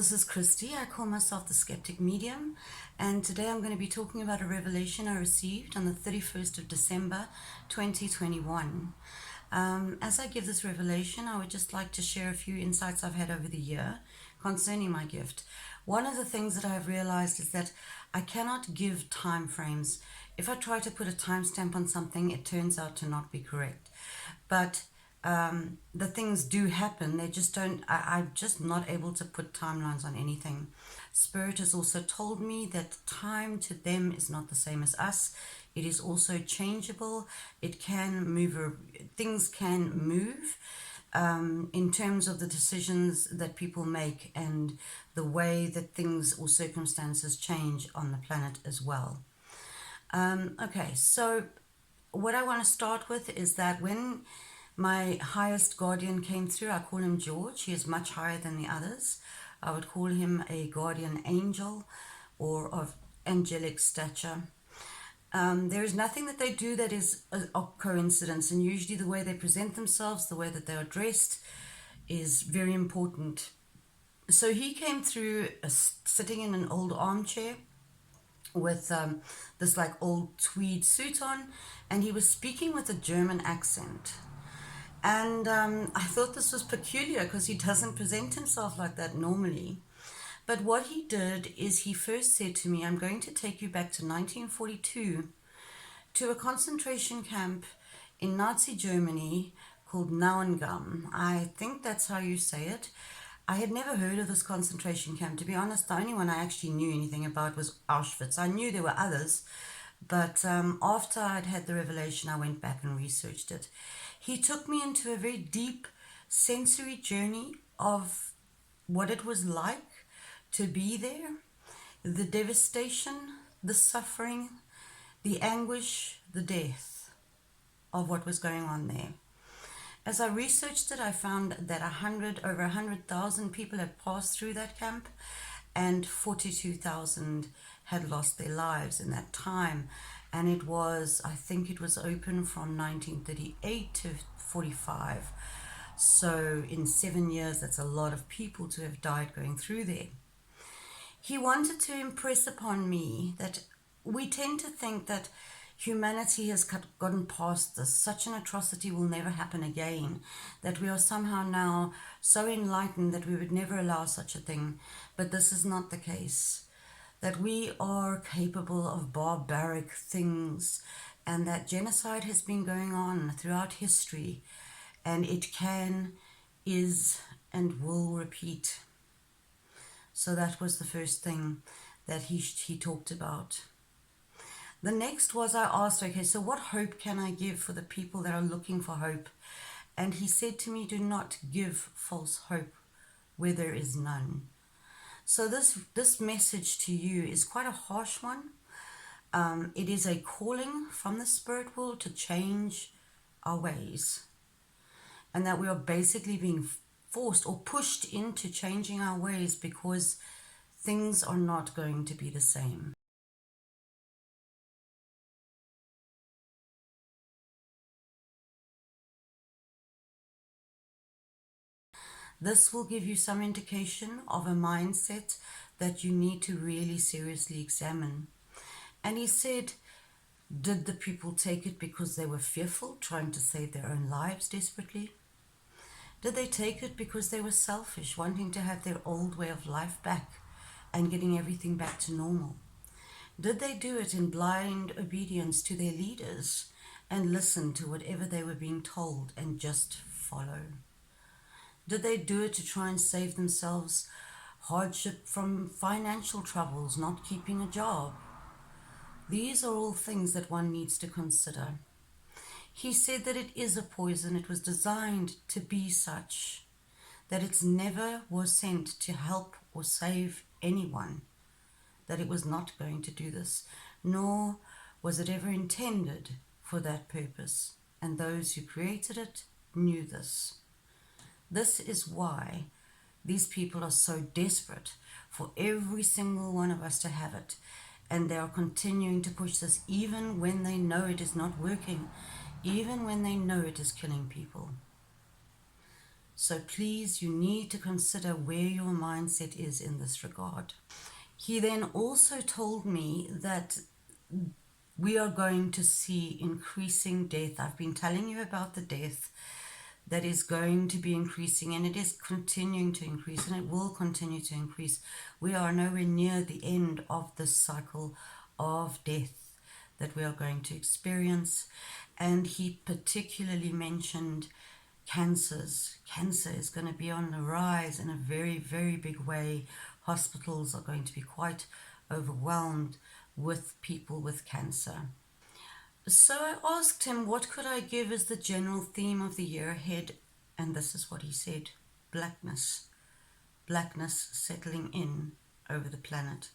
this is Christy. I call myself the Skeptic Medium, and today I'm going to be talking about a revelation I received on the 31st of December 2021. As I give this revelation, I would just like to share a few insights I've had over the year concerning my gift. One of the things that I've realized is that I cannot give time frames. If I try to put a timestamp on something, it turns out to not be correct. But the things do happen. They just don't, I'm just not able to put timelines on anything. Spirit has also told me that time to them is not the same as us. It is also changeable. It can move, things can move in terms of the decisions that people make and the way that things or circumstances change on the planet as well. Okay, so what I want to start with is that when my highest guardian came through, I call him George. He is much higher than the others. I would call him a guardian angel or of angelic stature. There is nothing that they do that is a coincidence, and usually the way they present themselves, the way that they are dressed is very important. So he came through sitting in an old armchair with this like old tweed suit on, and he was speaking with a German accent. And I thought this was peculiar because he doesn't present himself like that normally. But what he did is he first said to me, I'm going to take you back to 1942 to a concentration camp in Nazi Germany called Nauengamme. I think that's how you say it. I had never heard of this concentration camp. To be honest, the only one I actually knew anything about was Auschwitz. I knew there were others, but after I'd had the revelation, I went back and researched it. He took me into a very deep sensory journey of what it was like to be there, the devastation, the suffering, the anguish, the death of what was going on there. As I researched it, I found that over 100,000 people had passed through that camp, and 42,000 had lost their lives in that time. And it was, I think it was open from 1938 to 45. So in 7 years, that's a lot of people to have died going through there. He wanted to impress upon me that we tend to think that humanity has gotten past this. Such an atrocity will never happen again. That we are somehow now so enlightened that we would never allow such a thing. But this is not the case. That we are capable of barbaric things, and that genocide has been going on throughout history, and it can, is, and will repeat. So that was the first thing that he talked about. The next was, I asked, okay, so what hope can I give for the people that are looking for hope? And he said to me, do not give false hope where there is none. So this message to you is quite a harsh one. It is a calling from the spirit world to change our ways, and that we are basically being forced or pushed into changing our ways because things are not going to be the same. This will give you some indication of a mindset that you need to really seriously examine. And he said, did the people take it because they were fearful, trying to save their own lives desperately? Did they take it because they were selfish, wanting to have their old way of life back and getting everything back to normal? Did they do it in blind obedience to their leaders and listen to whatever they were being told and just follow? Did they do it to try and save themselves hardship from financial troubles, not keeping a job? These are all things that one needs to consider. He said that it is a poison. It was designed to be such, that it never was sent to help or save anyone, that it was not going to do this, nor was it ever intended for that purpose. And those who created it knew this. This is why these people are so desperate for every single one of us to have it. And they are continuing to push this even when they know it is not working, even when they know it is killing people. So please, you need to consider where your mindset is in this regard. He then also told me that we are going to see increasing death. I've been telling you about the death that is going to be increasing, and it is continuing to increase, and it will continue to increase. We are nowhere near the end of this cycle of death that we are going to experience. And he particularly mentioned cancers. Cancer is going to be on the rise in a very, very big way. Hospitals are going to be quite overwhelmed with people with cancer. So I asked him, what could I give as the general theme of the year ahead? And this is what he said: blackness. Blackness settling in over the planet.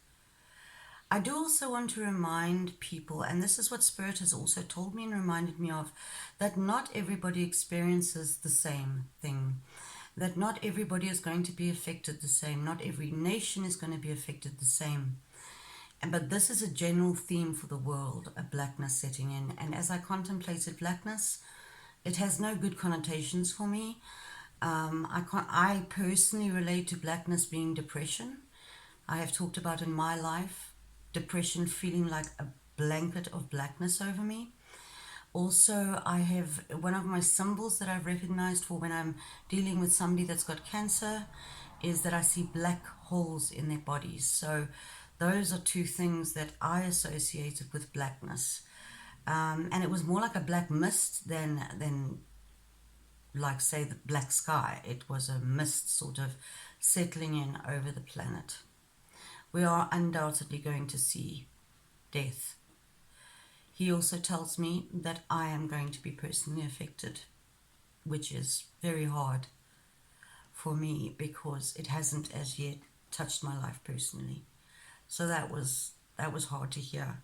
I do also want to remind people, and this is what Spirit has also told me and reminded me of, that not everybody experiences the same thing. That not everybody is going to be affected the same. Not every nation is going to be affected the same. But this is a general theme for the world, a blackness setting in. And as I contemplated blackness, it has no good connotations for me. I personally relate to blackness being depression. I have talked about in my life depression feeling like a blanket of blackness over me. Also, I have one of my symbols that I've recognized for when I'm dealing with somebody that's got cancer is that I see black holes in their bodies. So those are two things that I associated with blackness. And it was more like a black mist than like, say, the black sky. It was a mist sort of settling in over the planet. We are undoubtedly going to see death. He also tells me that I am going to be personally affected, which is very hard for me because it hasn't as yet touched my life personally. So that was hard to hear.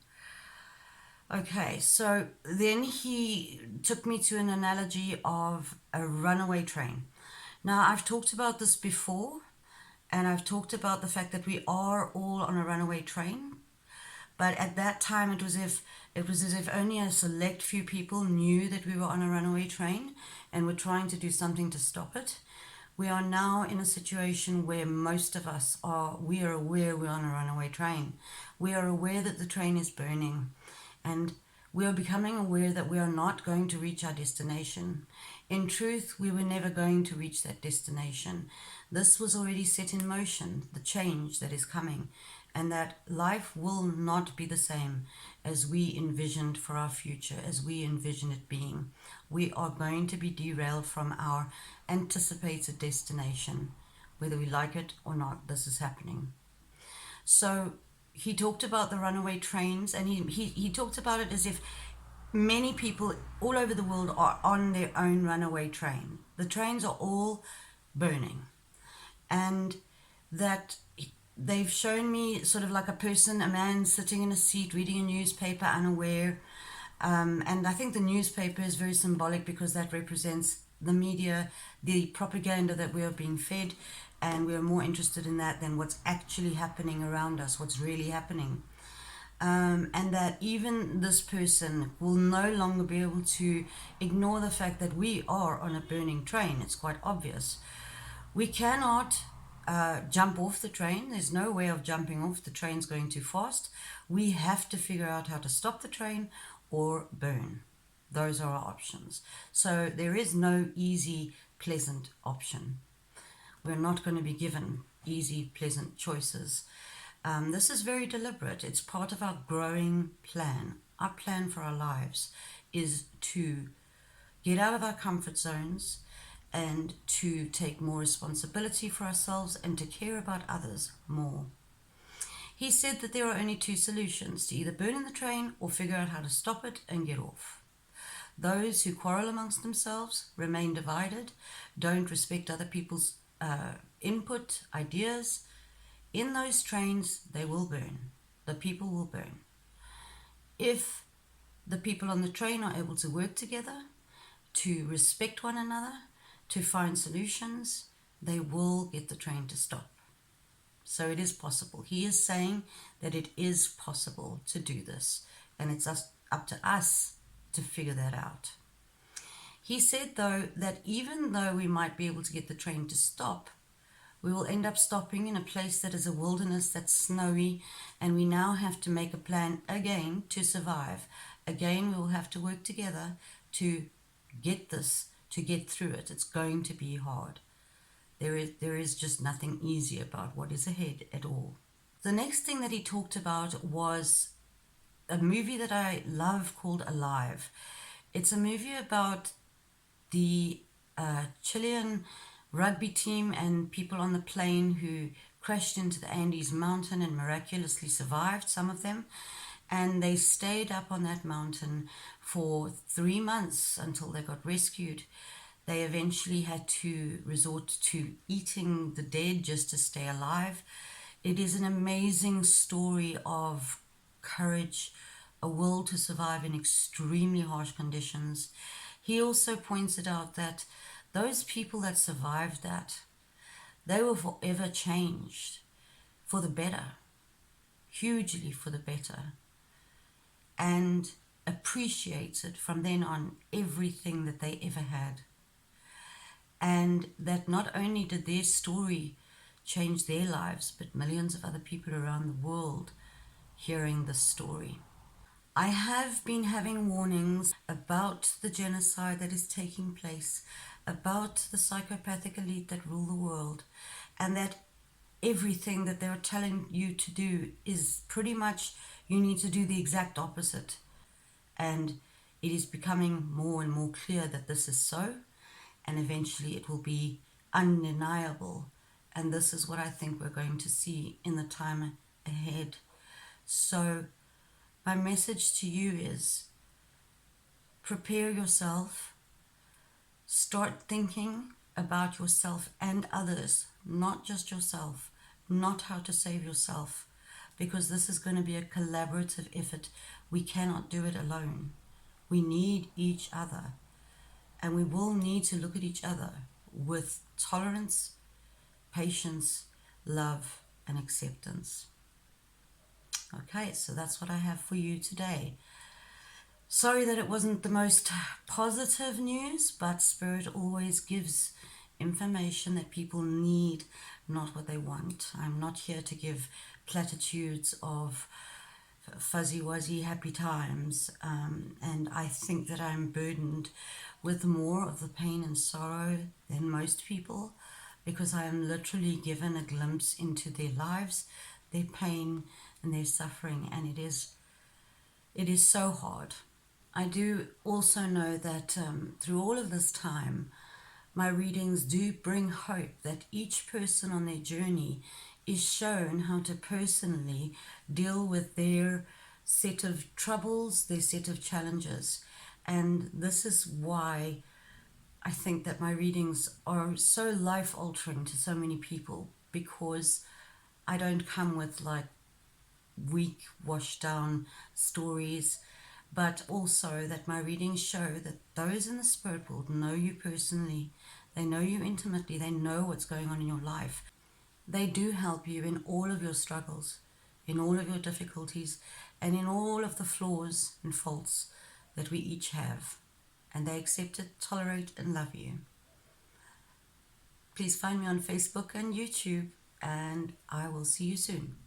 Okay, so then he took me to an analogy of a runaway train. Now, I've talked about this before, and I've talked about the fact that we are all on a runaway train. But at that time, it was as if only a select few people knew that we were on a runaway train and were trying to do something to stop it. We are now in a situation where most of us we are aware we're on a runaway train. We are aware that the train is burning, and we are becoming aware that we are not going to reach our destination. In truth, we were never going to reach that destination. This was already set in motion, the change that is coming, and that life will not be the same as we envisioned for our future, as we envision it being. We are going to be derailed from our anticipated destination. Whether we like it or not, this is happening. So he talked about the runaway trains, and he talked about it as if many people all over the world are on their own runaway train. The trains are all burning, and that they've shown me sort of like a man sitting in a seat reading a newspaper, unaware. And I think the newspaper is very symbolic because that represents the media, the propaganda that we are being fed, and we are more interested in that than what's actually happening around us, what's really happening. And that even this person will no longer be able to ignore the fact that we are on a burning train. It's quite obvious. We cannot jump off the train. There's no way of jumping off. The train's going too fast. We have to figure out how to stop the train or burn. Those are our options. So there is no easy, pleasant option. We're not going to be given easy, pleasant choices. This is very deliberate. It's part of our growing plan. Our plan for our lives is to get out of our comfort zones and to take more responsibility for ourselves and to care about others more. He said that there are only two solutions: to either burn in the train or figure out how to stop it and get off. Those who quarrel amongst themselves, remain divided, don't respect other people's input, ideas, in those trains, they will burn. The people will burn. If the people on the train are able to work together, to respect one another, to find solutions, they will get the train to stop. So it is possible. He is saying that it is possible to do this, and it's up to us to figure that out. He said, though, that even though we might be able to get the train to stop, we will end up stopping in a place that is a wilderness that's snowy, and we now have to make a plan again to survive. Again, we will have to work together to get through it. It's going to be hard. There is just nothing easy about what is ahead at all. The next thing that he talked about was a movie that I love called Alive. It's a movie about the Chilean rugby team and people on the plane who crashed into the Andes mountain and miraculously survived, some of them. And they stayed up on that mountain for 3 months until they got rescued. They eventually had to resort to eating the dead just to stay alive. It is an amazing story of courage, a will to survive in extremely harsh conditions. He also pointed out that those people that survived that, they were forever changed for the better, hugely for the better, and appreciated from then on everything that they ever had. And that not only did their story change their lives, but millions of other people around the world hearing this story. I have been having warnings about the genocide that is taking place, about the psychopathic elite that rule the world, and that everything that they're telling you to do is pretty much you need to do the exact opposite. And it is becoming more and more clear that this is so, and eventually it will be undeniable. And this is what I think we're going to see in the time ahead. So my message to you is prepare yourself, start thinking about yourself and others, not just yourself, not how to save yourself, because this is going to be a collaborative effort. We cannot do it alone. We need each other, and we will need to look at each other with tolerance, patience, love, and acceptance. Okay, so that's what I have for you today. Sorry that it wasn't the most positive news, but Spirit always gives information that people need, not what they want. I'm not here to give platitudes of fuzzy-wuzzy happy times, and I think that I'm burdened with more of the pain and sorrow than most people, because I am literally given a glimpse into their lives, their pain and their suffering, and it is so hard. I do also know that through all of this time, my readings do bring hope that each person on their journey is shown how to personally deal with their set of troubles, their set of challenges. And this is why I think that my readings are so life-altering to so many people, because I don't come with like weak, washed-down stories, but also that my readings show that those in the spirit world know you personally, they know you intimately, they know what's going on in your life. They do help you in all of your struggles, in all of your difficulties, and in all of the flaws and faults that we each have. And they accept it, tolerate, and love you. Please find me on Facebook and YouTube, and I will see you soon.